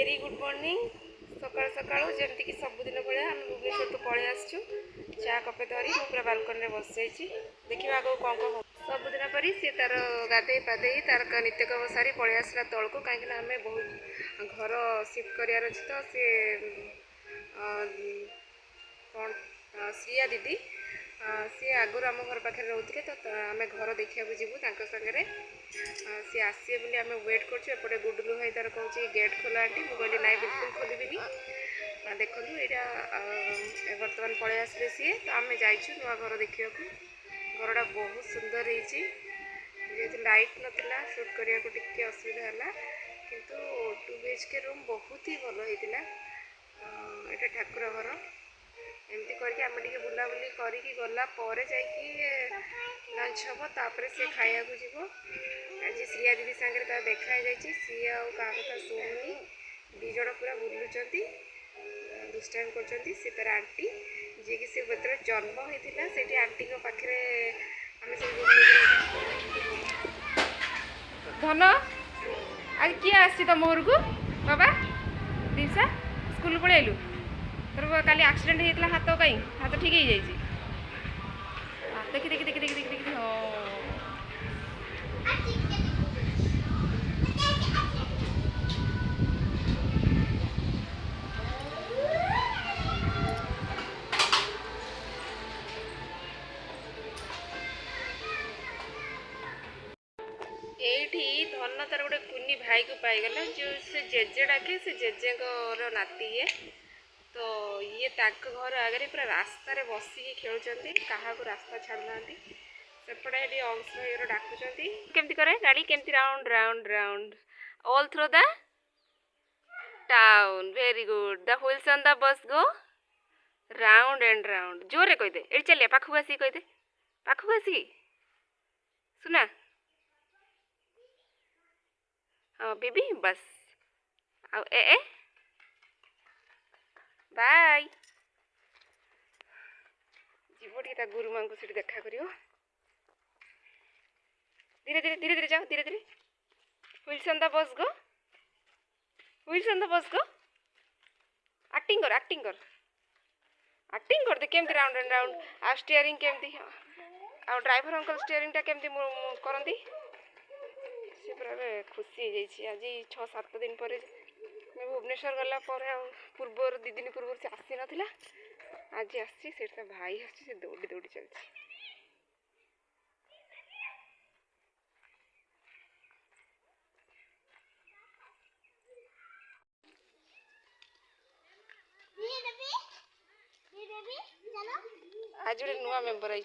very good morning सकाल सकाल जमीक सबुदिन भाया आम भुवनेश्वर पलि आसचु चा कपे धरी मु पूरा बालकनी में बस जाइए देखा आगे कौन कौन हो सबुदिन परी सी तार गाधे पाधे तार नित्यकर्म सारी पलि आसला तौक कहीं आम बहुत घर सिफ्ट करार अच्छे तो सी कौन श्रिया दीदी सी आगुरी आम घर पाखे रोते तो आम घर देखा जीवु सागर सी आसे बोली आम वेट करपटे गुडलू भाई तार कौन गेट खोला आंटी मुझे कहली ना बिल्कुल खोलबी देखूँ यहाँ बर्तमान पलि आसले सी तो आम जाइए नुआ घर देखा घरटा बहुत सुंदर हो लाइट नाला सुट करने को टी असुविधा है किंतु 2 BHK रूम बहुत ही भल होता यहाँ ठाकुर घर एमती करके आम टे बुलाबुली करके गला लंच हम तापर सी खाया जीव आज श्रिया दीदी सागर तार देखा जाइए सी आउ क्या कथा शुणुनी दीज पूरा बुलूँ दुष्टाइम कर तार आंटी जी कि सी बतरे जन्म होता से आंटी पाखे आम धन आज किए आसी तुम घर को बाबा दिशा स्कूल पलैलु तोर काली एक्सीडेंट होता हाथ कहीं हाथ ठीक है देखी देखी देखी देखी देखी देखी हाँ ये धन तार गोटे कुनी भाई को पाईगला जो से जेजे डाके से जेजे नाती ये तो ये घर आगे पूरा रास्ता रे बसिकी खेलुंट क्या रास्ता छाड़ना सेपटे ये अंश भाई डाकुंट केमती करे गाड़ी केमती round round round all through the town very good the wheels on the bus go round and round जोरे कहीदे ये चलिए पाखक आसिक कहीदे पाखक आसिक सुना हाँ बेबी बस आ ए बाय जीव टे गुरुमा को सीट देखा कर धीरे धीरे धीरे धीरे जाओ धीरे धीरे wheels on the bus go wheels on the bus go acting कर एक्टिंग कर एक्टिंग कर दे केमती राउंड एंड राउंड आ स्टीयरिंग केमती आ ड्राइवर अंकल स्टीयरिंग टा केमती करती सी पूरा खुशी हो आज 6-7 दिन पर भुवनेश्वर गला पूर्व 2 दिन पूर्व से आसी नाला आज आसी भाई आसी दौड़ी दौड़ी चलती आज गोटे नुआ मेम्बर आई